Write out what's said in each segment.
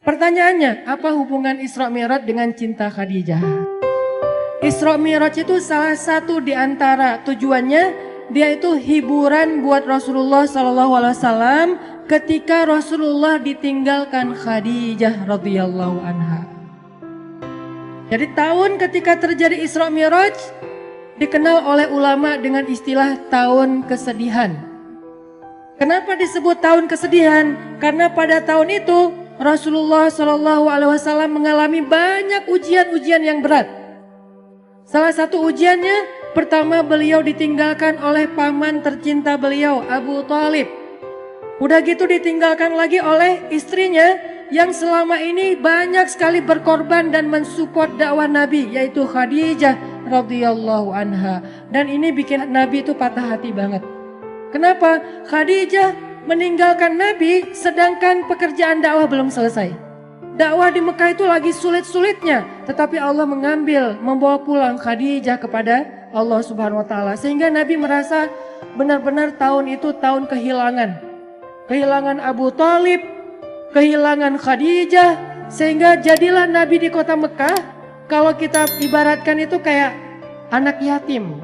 Pertanyaannya, apa hubungan Isra Mi'raj dengan cinta Khadijah? Isra Mi'raj itu salah satu di antara tujuannya, dia itu hiburan buat Rasulullah SAW ketika Rasulullah ditinggalkan Khadijah radhiyallahu anha. Jadi tahun ketika terjadi Isra Mi'raj dikenal oleh ulama dengan istilah tahun kesedihan. Kenapa disebut tahun kesedihan? Karena pada tahun itu Rasulullah SAW mengalami banyak ujian-ujian yang berat. Salah satu ujiannya, pertama beliau ditinggalkan oleh paman tercinta beliau, Abu Thalib. Udah gitu ditinggalkan lagi oleh istrinya yang selama ini banyak sekali berkorban dan mensupport dakwah Nabi, yaitu Khadijah radhiyallahu anha. Dan ini bikin Nabi itu patah hati banget. Kenapa? Khadijah meninggalkan Nabi sedangkan pekerjaan dakwah belum selesai. Dakwah di Mekah itu lagi sulit-sulitnya, tetapi Allah membawa pulang Khadijah kepada Allah Subhanahu wa taala, sehingga Nabi merasa benar-benar tahun itu tahun kehilangan. Kehilangan Abu Thalib, kehilangan Khadijah, sehingga jadilah Nabi di kota Mekah, kalau kita ibaratkan itu kayak anak yatim,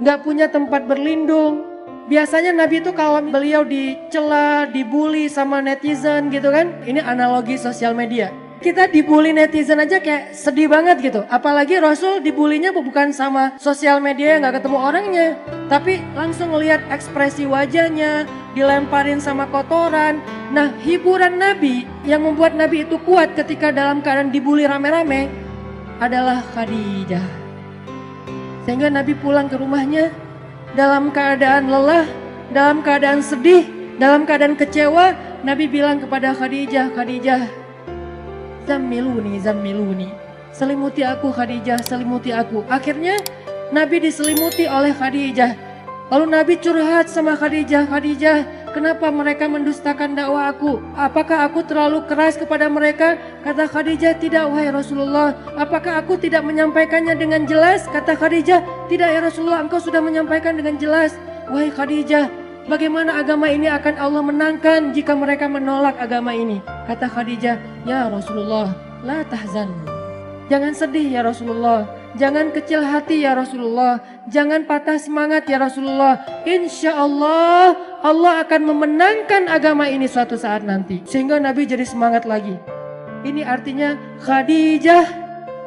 nggak punya tempat berlindung. Biasanya Nabi itu kalau beliau dicela, dibully sama netizen gitu kan. Ini analogi sosial media. Kita dibully netizen aja kayak sedih banget gitu. Apalagi Rasul dibulinya bukan sama sosial media yang gak ketemu orangnya. Tapi langsung ngelihat ekspresi wajahnya, dilemparin sama kotoran. Nah, hiburan Nabi yang membuat Nabi itu kuat ketika dalam keadaan dibully rame-rame adalah Khadijah. Sehingga Nabi pulang ke rumahnya dalam keadaan lelah, dalam keadaan sedih, dalam keadaan kecewa. Nabi bilang kepada Khadijah, Khadijah, zammiluni, selimuti aku Khadijah, selimuti aku. Akhirnya Nabi diselimuti oleh Khadijah. Lalu Nabi curhat sama Khadijah, Khadijah, kenapa mereka mendustakan dakwah aku? Apakah aku terlalu keras kepada mereka? Kata Khadijah, tidak wahai Rasulullah. Apakah aku tidak menyampaikannya dengan jelas? Kata Khadijah, tidak ya Rasulullah, engkau sudah menyampaikan dengan jelas. Wahai Khadijah, bagaimana agama ini akan Allah menangkan jika mereka menolak agama ini? Kata Khadijah, ya Rasulullah, la tahzan. Jangan sedih ya Rasulullah. Jangan kecil hati ya Rasulullah. Jangan patah semangat ya Rasulullah. Insya Allah, Allah akan memenangkan agama ini suatu saat nanti. Sehingga Nabi jadi semangat lagi. Ini artinya Khadijah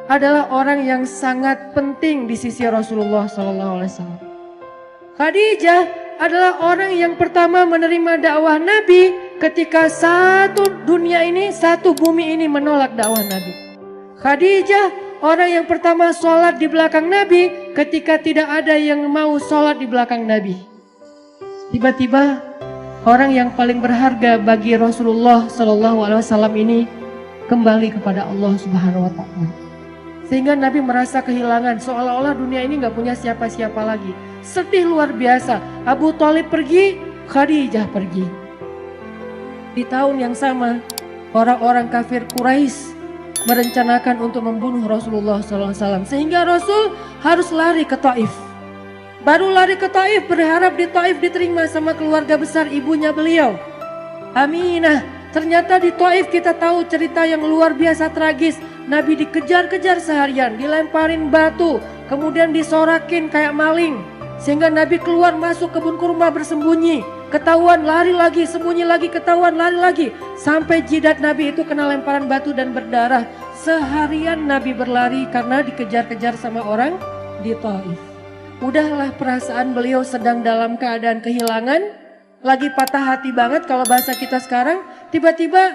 adalah orang yang sangat penting di sisi Rasulullah SAW. Khadijah adalah orang yang pertama menerima dakwah Nabi ketika satu dunia ini, satu bumi ini menolak dakwah Nabi. Khadijah orang yang pertama sholat di belakang Nabi ketika tidak ada yang mau sholat di belakang Nabi. Tiba-tiba orang yang paling berharga bagi Rasulullah SAW ini kembali kepada Allah Subhanahu wa taala. Sehingga Nabi merasa kehilangan, seolah-olah dunia ini gak punya siapa-siapa lagi. Sedih luar biasa. Abu Thalib pergi, Khadijah pergi. Di tahun yang sama, orang-orang kafir Quraisy merencanakan untuk membunuh Rasulullah SAW. Sehingga Rasul harus lari ke Taif. Baru lari ke Taif, berharap di Taif diterima sama keluarga besar ibunya beliau, Aminah. Ternyata di Taif kita tahu cerita yang luar biasa tragis. Nabi dikejar-kejar seharian, dilemparin batu, kemudian disorakin kayak maling. Sehingga Nabi keluar masuk kebun kurma bersembunyi. Ketahuan lari lagi, sembunyi lagi, ketahuan lari lagi. Sampai jidat Nabi itu kena lemparan batu dan berdarah. Seharian Nabi berlari karena dikejar-kejar sama orang di Taif. Udahlah perasaan beliau sedang dalam keadaan kehilangan. Lagi patah hati banget kalau bahasa kita sekarang. Tiba-tiba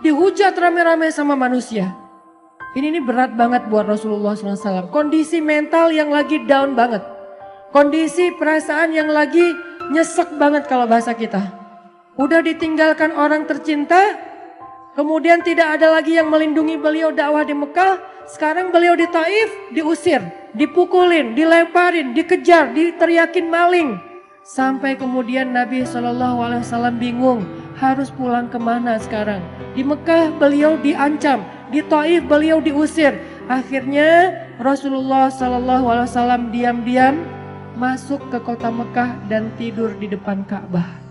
dihujat rame-rame sama manusia. Ini berat banget buat Rasulullah SAW. Kondisi mental yang lagi down banget. Kondisi perasaan yang lagi nyesek banget kalau bahasa kita. Udah ditinggalkan orang tercinta, kemudian tidak ada lagi yang melindungi beliau dakwah di Mekah. Sekarang beliau di Taif diusir, dipukulin, dilemparin, dikejar, diteriakin maling. Sampai kemudian Nabi SAW bingung harus pulang kemana sekarang. Di Mekah beliau diancam, di Taif beliau diusir. Akhirnya Rasulullah SAW diam-diam masuk ke kota Mekah dan tidur di depan Ka'bah.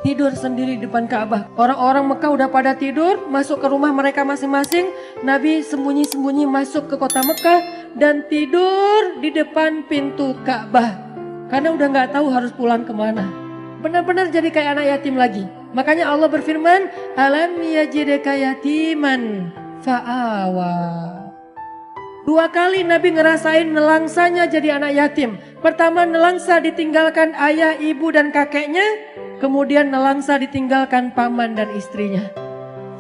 tidur sendiri di depan Ka'bah. Orang-orang Mekah udah pada tidur, masuk ke rumah mereka masing-masing. Nabi sembunyi-sembunyi masuk ke kota Mekah dan tidur di depan pintu Ka'bah. Karena udah nggak tahu harus pulang kemana. Benar-benar jadi kayak anak yatim lagi. Makanya Allah berfirman, alam yajidka yatiman fa'awa. 2 kali Nabi ngerasain nelangsanya jadi anak yatim. Pertama nelangsa ditinggalkan ayah, ibu dan kakeknya. Kemudian nelangsa ditinggalkan paman dan istrinya.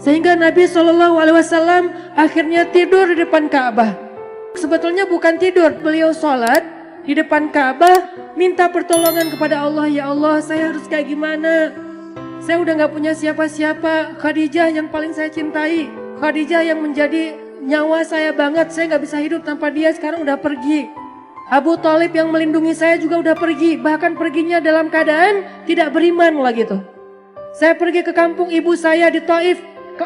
Sehingga Nabi SAW akhirnya tidur di depan Ka'bah. Sebetulnya bukan tidur, beliau sholat di depan Ka'bah, minta pertolongan kepada Allah. Ya Allah, saya harus kayak gimana? Saya udah gak punya siapa-siapa. Khadijah yang paling saya cintai, Khadijah yang menjadi nyawa saya banget. Saya gak bisa hidup tanpa dia, sekarang udah pergi. Abu Thalib yang melindungi saya juga udah pergi. Bahkan perginya dalam keadaan tidak beriman lah gitu. Saya pergi ke kampung ibu saya di Taif.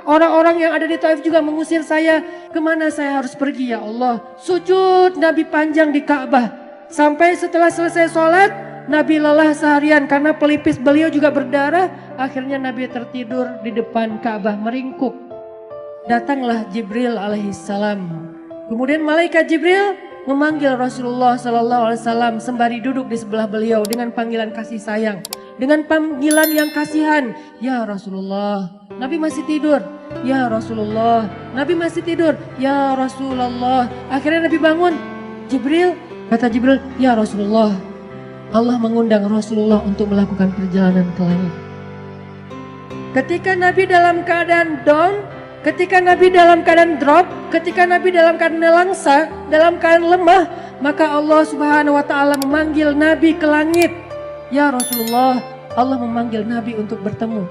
Orang-orang yang ada di Taif juga mengusir saya. Kemana saya harus pergi ya Allah? Sujud Nabi panjang di Ka'bah. Sampai setelah selesai sholat, Nabi lelah seharian karena pelipis beliau juga berdarah. Akhirnya Nabi tertidur di depan Ka'bah meringkuk. Datanglah Jibril alaihissalam. Kemudian malaikat Jibril memanggil Rasulullah SAW sembari duduk di sebelah beliau dengan panggilan kasih sayang, dengan panggilan yang kasihan. Ya Rasulullah, Nabi masih tidur. Ya Rasulullah, Nabi masih tidur. Ya Rasulullah. Akhirnya Nabi bangun. Jibril, kata Jibril, ya Rasulullah, Allah mengundang Rasulullah untuk melakukan perjalanan ke langit. Ketika Nabi dalam keadaan down, ketika Nabi dalam keadaan drop, ketika Nabi dalam keadaan nelangsa, dalam keadaan lemah, maka Allah Subhanahu wa taala memanggil Nabi ke langit. Ya Rasulullah, Allah memanggil Nabi untuk bertemu.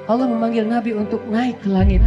Allah memanggil Nabi untuk naik ke langit.